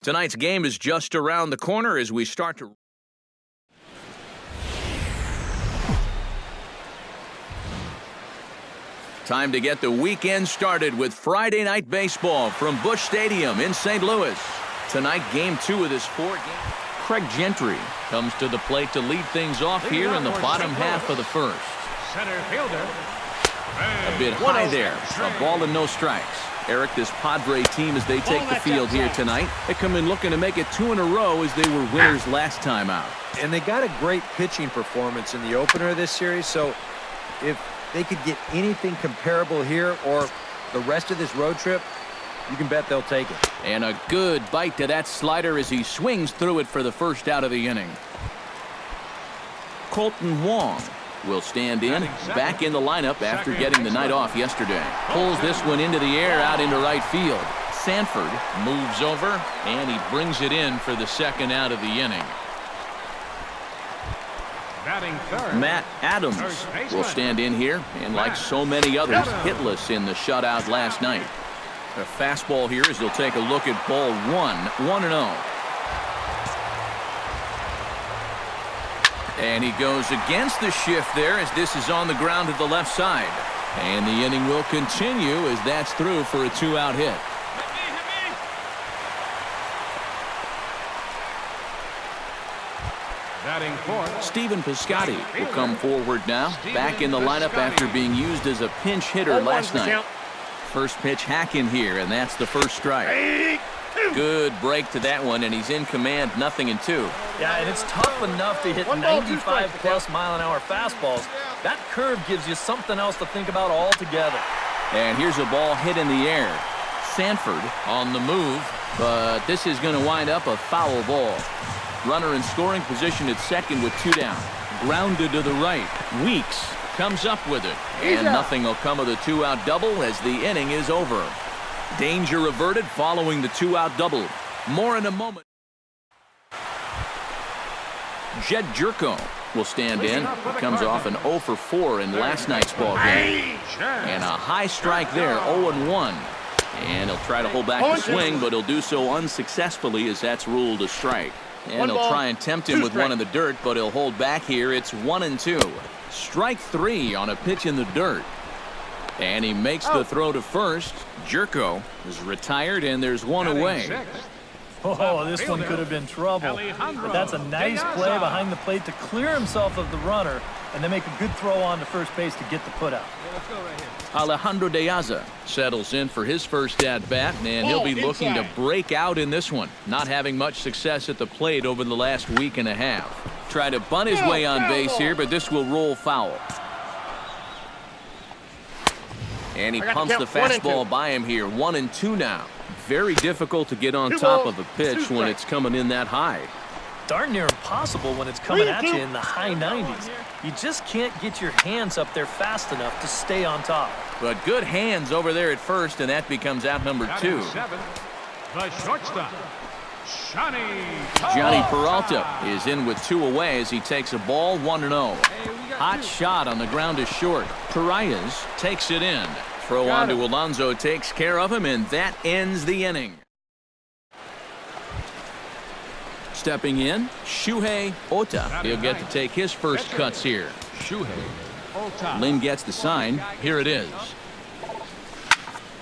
Tonight's game is just around the corner as we start to... Time to get the weekend started with Friday Night Baseball from Busch Stadium in St. Louis. Tonight, Game 2 of this 4-game. Craig Gentry comes to the plate to lead things off here in the bottom half of the first. Center fielder. A bit high there. A ball and no strikes. Eric, this Padre team, as they take the field here tonight, they come in looking to make it 2 in a row as they were winners last time out. And they got a great pitching performance in the opener of this series, so if they could get anything comparable here or the rest of this road trip, you can bet they'll take it. And a good bite to that slider as he swings through it for the first out of the inning. Colton Wong will stand in, back in the lineup after getting the night off yesterday. Pulls this one into the air out into right field. Sanford moves over, and he brings it in for the second out of the inning. Matt Adams will stand in here, and like so many others, hitless in the shutout last night. A fastball here as they'll take a look at ball 1-0. And he goes against the shift there as this is on the ground to the left side. And the inning will continue as that's through for a 2-out hit. Batting fourth. Stephen Piscotty will come forward now, back in the lineup after being used as a pinch hitter last night. First pitch hack in here, and that's the first strike. Good break to that one, and he's in command, 0-2. Yeah, and it's tough enough to hit 95+ mile-an-hour fastballs. That curve gives you something else to think about altogether. And here's a ball hit in the air. Sanford on the move, but this is going to wind up a foul ball. Runner in scoring position at second with 2 down. Grounded to the right. Weeks comes up with it. And nothing will come of the 2-out double as the inning is over. Danger averted following the 2-out double. More in a moment. Jed Jerko will stand in. He comes off an 0 for 4 in last night's ball game. And a high strike there, 0-1. And he'll try to hold back the swing, but he'll do so unsuccessfully as that's ruled a strike. And he'll try and tempt him with one in the dirt, but he'll hold back here. It's 1-2. Strike 3 on a pitch in the dirt. And he makes the throw to first. Jerko is retired, and there's one away. Oh, this one could have been trouble. But that's a nice play behind the plate to clear himself of the runner and then make a good throw on to first base to get the put out. Alejandro De Aza settles in for his first at-bat, and he'll be looking to break out in this one, not having much success at the plate over the last week and a half. Try to bunt his way on base here, but this will roll foul. And he pumps the fastball by him here, 1-2 now. Very difficult to get on top of a pitch when it's coming in that high. Darn near impossible when it's coming at you in the high 90s. You just can't get your hands up there fast enough to stay on top. But good hands over there at first, and that becomes out number 2. The shortstop, Johnny Peralta is in with 2 away as he takes a ball, 1-0. Hot shot on the ground is short. Parias takes it in. Throw on to Alonso takes care of him, and that ends the inning. Stepping in, Shuhei Ota. He'll get to take his first cuts here. Lynn gets the sign. Here it is.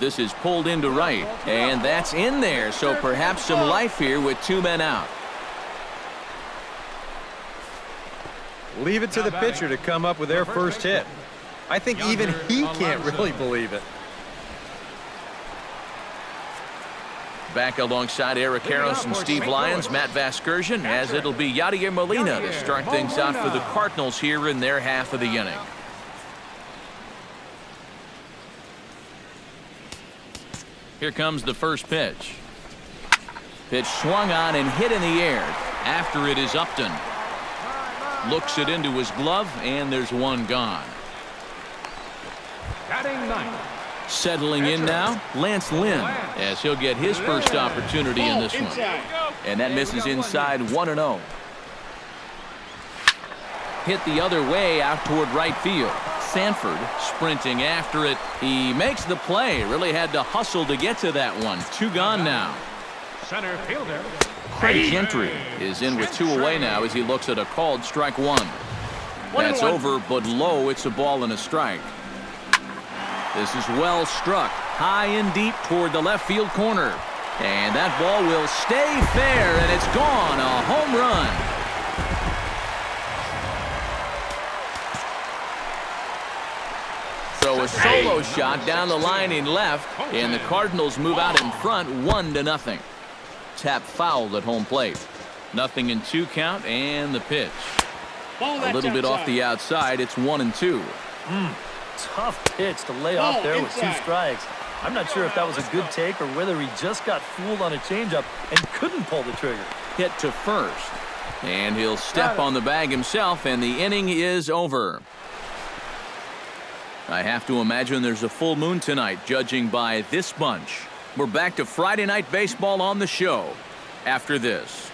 This is pulled into right, and that's in there, so perhaps some life here with 2 men out. Leave it to the pitcher to come up with their first hit. I think even he can't really believe it. Back alongside Eric Harris and Steve Lyons, Matt Vasgersian, as it'll be Yadier Molina to start things out for the Cardinals here in their half of the inning. Here comes the first pitch. Pitch swung on and hit in the air. After it is Upton. Looks it into his glove, and there's one gone. batting ninth. Settling in now, Lance Lynn, as he'll get his first opportunity in this one. And that misses inside 1-0. Hit the other way out toward right field. Sanford sprinting after it. He makes the play. Really had to hustle to get to that one. 2 gone now. Center fielder. Craig Gentry is in with 2 away now as he looks at a called strike 1. That's over, but low. It's a ball and a strike. This is well struck, high and deep toward the left field corner. And that ball will stay fair, and it's gone. A home run. So a solo shot down the line in left, and the Cardinals move out in front 1-0. Tap fouled at home plate. 0-2 count, and the pitch. A little bit off the outside. It's 1-2. Tough pitch to lay off there with 2 strikes. I'm not sure if that was a good take or whether he just got fooled on a changeup and couldn't pull the trigger. Hit to first. And he'll step on the bag himself, and the inning is over. I have to imagine there's a full moon tonight, judging by this bunch. We're back to Friday Night Baseball on the show after this.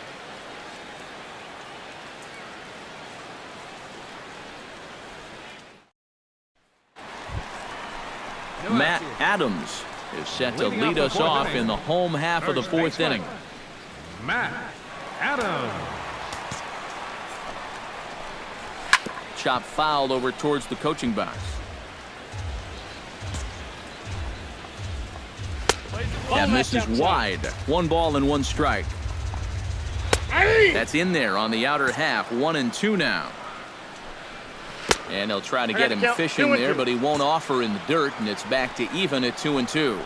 Matt Adams is set to lead us off in the home half of the 4th inning. Matt Adams. Chop fouled over towards the coaching box. That misses wide. 1 ball and 1 strike. That's in there on the outer half. 1-2 now. And they'll try to get him fishing there, but he won't offer in the dirt, and it's back to even at 2-2.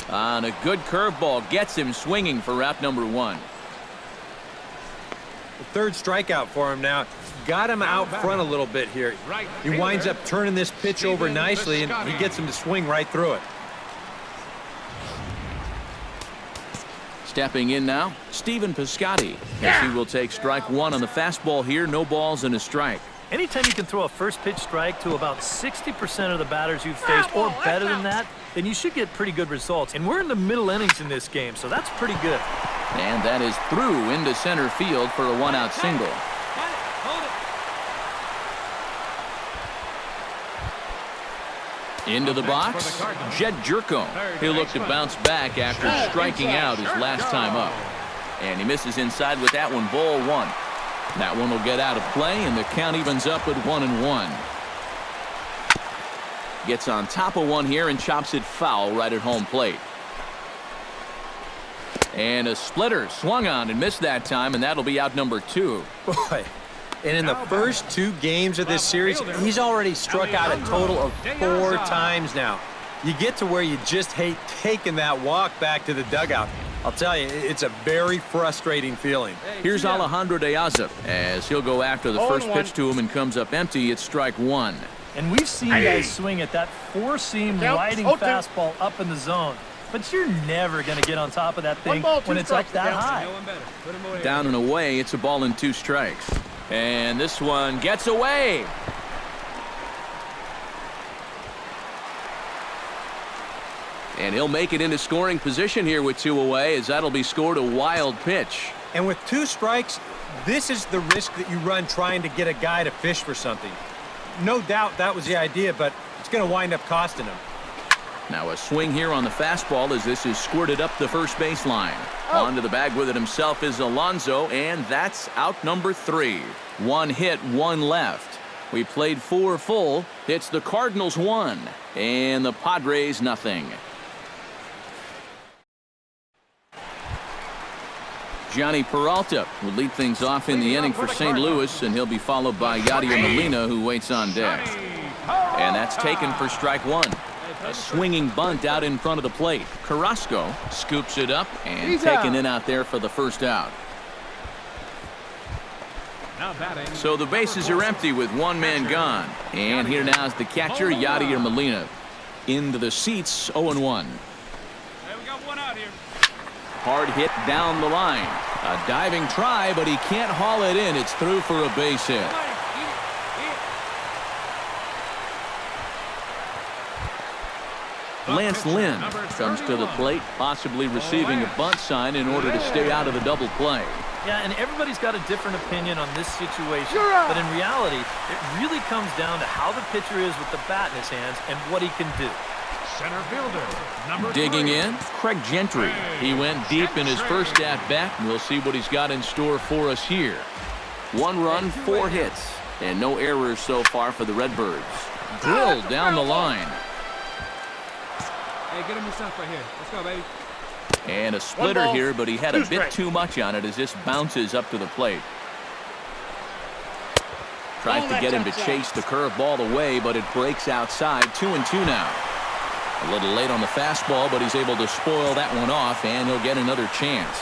On a good curveball, gets him swinging for out number 1. The 3rd strikeout for him now. Got him out front a little bit here. He winds up turning this pitch over nicely, and he gets him to swing right through it. Stepping in now, Stephen Piscotty, as he will take strike 1 on the fastball here. No balls and a strike. Anytime you can throw a first pitch strike to about 60% of the batters you've faced or better than that, then you should get pretty good results. And we're in the middle innings in this game, so that's pretty good. And that is through into center field for a 1-out single. Into the box, Jed Jerko. He'll look to bounce back after striking out his last time up. And he misses inside with that one, ball 1. That one will get out of play, and the count evens up at 1-1. Gets on top of one here and chops it foul right at home plate. And a splitter swung on and missed that time, and that'll be out number 2. Boy. And in the first 2 games of this series, he's already struck out a total of 4 times now. You get to where you just hate taking that walk back to the dugout. I'll tell you, it's a very frustrating feeling. Here's Alejandro De Aza as he'll go after the first pitch to him and comes up empty. It's strike 1. And we've seen guys swing at that 4-seam riding fastball up in the zone. But you're never going to get on top of that thing when it's up that high. Down and away, it's a ball and 2 strikes. And this one gets away. And he'll make it into scoring position here with 2 away, as that'll be scored a wild pitch. And with 2 strikes, this is the risk that you run trying to get a guy to fish for something. No doubt that was the idea, but it's going to wind up costing him. Now a swing here on the fastball as this is squirted up the first baseline. Onto the bag with it himself is Alonso, and that's out number 3. 1 hit, 1 left. We played 4 full. It's the Cardinals 1 and the Padres nothing. Johnny Peralta will lead things off in the inning for St. Louis, and he'll be followed by Yadier Molina, who waits on deck. And that's taken for strike 1. A swinging bunt out in front of the plate. Carrasco scoops it up and taken in out there for the first out. So the bases are empty with 1 man gone. And here now is the catcher, Yadier Molina. Into the seats, 0-1. Hard hit down the line. A diving try, but he can't haul it in. It's through for a base hit. Lance Lynn comes to the plate, possibly receiving a bunt sign in order to stay out of the double play. Yeah, and everybody's got a different opinion on this situation. But in reality, it really comes down to how the pitcher is with the bat in his hands and what he can do. Center fielder, number Digging 3. in, Craig Gentry. He went deep in his first at-bat, and we'll see what he's got in store for us here. 1 run, 4 hits, and no errors so far for the Redbirds. Drilled down the line. Hey, get him yourself right here. Let's go, baby. And a splitter here, but he had a bit too much on it as this bounces up to the plate. Tries to get him to chase the curveball away, but it breaks outside. 2-2 now. A little late on the fastball, but he's able to spoil that one off, and he'll get another chance.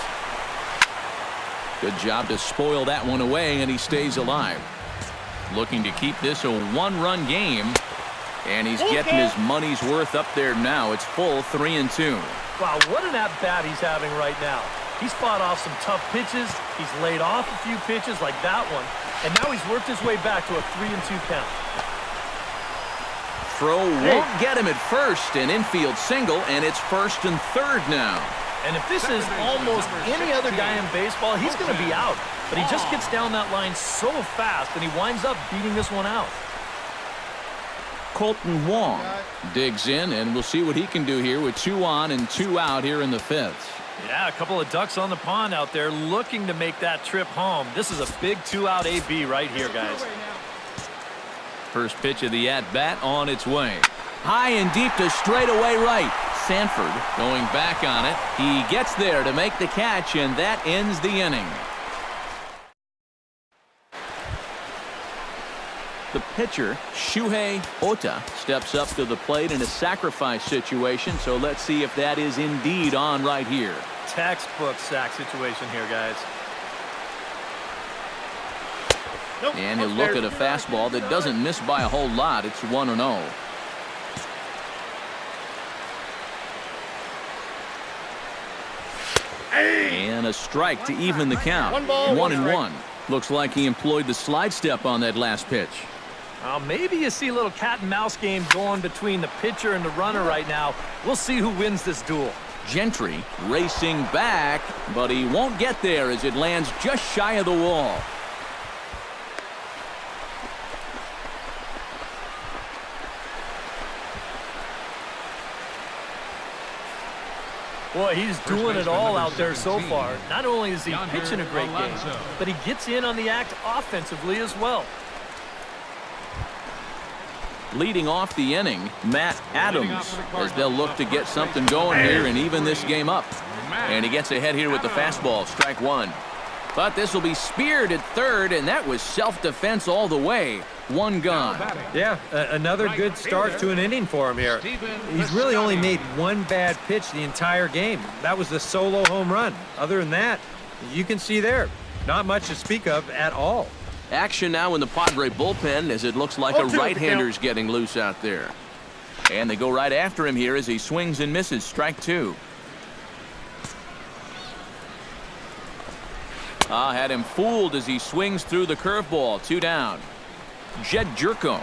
Good job to spoil that one away, and he stays alive. Looking to keep this a 1-run game, and he's getting his money's worth up there now. It's full 3-2. Wow, what an at-bat he's having right now. He's fought off some tough pitches. He's laid off a few pitches like that one. And now he's worked his way back to a 3-2 count. Throw won't get him at first. An infield single, and it's 1st and 3rd now. And if this is almost any other guy in baseball, he's going to be out. But he just gets down that line so fast, and he winds up beating this one out. Colton Wong digs in, and we'll see what he can do here with 2 on and 2 out here in the 5th. Yeah, a couple of ducks on the pond out there looking to make that trip home. This is a big 2-out AB right here, guys. First pitch of the at-bat on its way. High and deep to straightaway right. Sanford going back on it. He gets there to make the catch, and that ends the inning. The pitcher, Shuhei Ota, steps up to the plate in a sacrifice situation, so let's see if that is indeed on right here. Textbook sack situation here, guys. And he'll look at a fastball that doesn't miss by a whole lot. It's 1-0. And a strike to even the count. 1-1. Looks like he employed the slide step on that last pitch. Maybe you see a little cat and mouse game going between the pitcher and the runner right now. We'll see who wins this duel. Gentry racing back, but he won't get there as it lands just shy of the wall. Boy, he's doing it all out there so far. Not only is he pitching a great game, but he gets in on the act offensively as well. Leading off the inning, Matt Adams, as they'll look to get something going here and even this game up. And he gets ahead here with the fastball, strike 1. But this will be speared at 3rd, and that was self-defense all the way. 1 gone. Yeah, another good start to an inning for him here. He's really only made 1 bad pitch the entire game. That was the solo home run. Other than that, you can see there, not much to speak of at all. Action now in the Padre bullpen as it looks like a right-hander's getting loose out there. And they go right after him here as he swings and misses. Strike 2. Had him fooled as he swings through the curveball. 2 down. Jed Jerko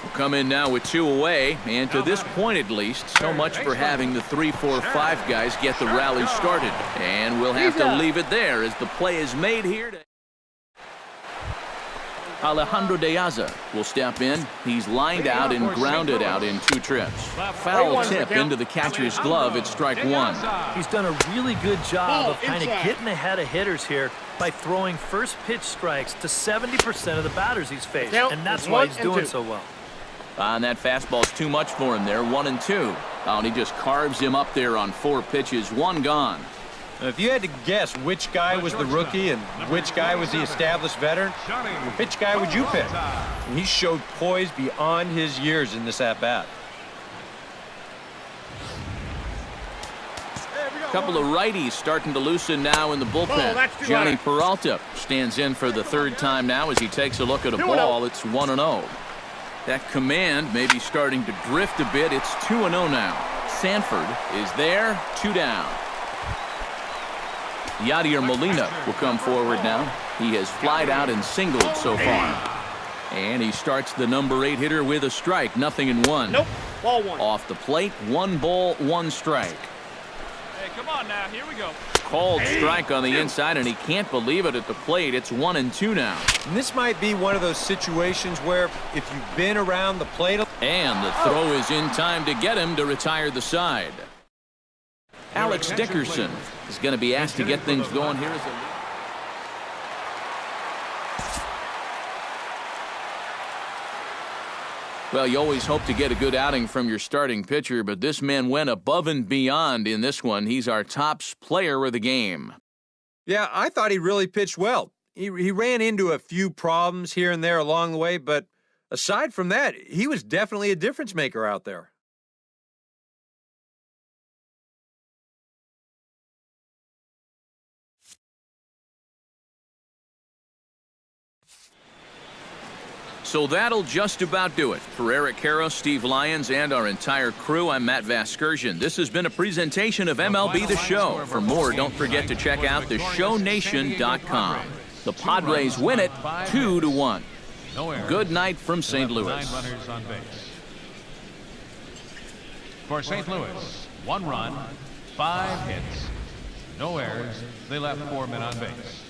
will come in now with 2 away. And to this point at least, so much for having the 3, 4, 5 guys get the rally started. And we'll have to leave it there as the play is made here. Alejandro De Aza will step in. He's lined out and grounded out in 2 trips. Foul tip into the catcher's glove at strike 1. He's done a really good job of kind of getting ahead of hitters here by throwing first pitch strikes to 70% of the batters he's faced. And that's why he's doing so well. And that fastball's too much for him there. 1-2. And he just carves him up there on 4 pitches. 1 gone. If you had to guess which guy was the rookie and which guy was the established veteran, which guy would you pick? And he showed poise beyond his years in this at-bat. Couple of righties starting to loosen now in the bullpen. Johnny Peralta stands in for the 3rd time now as he takes a look at a ball. It's 1-0. That command may be starting to drift a bit. It's 2-0 now. Sanford is there. 2 down. Yadier Molina will come forward now. He has flied out and singled so far. And he starts the number 8 hitter with a strike. 0-1. Nope. Ball 1. Off the plate, 1 ball, 1 strike. Hey, come on now. Here we go. Called strike on the inside, and he can't believe it at the plate. It's 1-2 now. And this might be one of those situations where if you've been around the plate. And the throw is in time to get him to retire the side. Alex Dickerson is going to be asked to get things going here as a... Well, you always hope to get a good outing from your starting pitcher, but this man went above and beyond in this one. He's our top player of the game. Yeah, I thought he really pitched well. He ran into a few problems here and there along the way, but aside from that, he was definitely a difference maker out there. So that'll just about do it. For Eric Karros, Steve Lyons, and our entire crew, I'm Matt Vasgersian. This has been a presentation of MLB The Show. For more, don't forget to check out theshownation.com. The Padres win it 2-1. Good night from St. Louis. 9 runners on base. For St. Louis, 1 run, 5 hits, no errors. They left 4 men on base.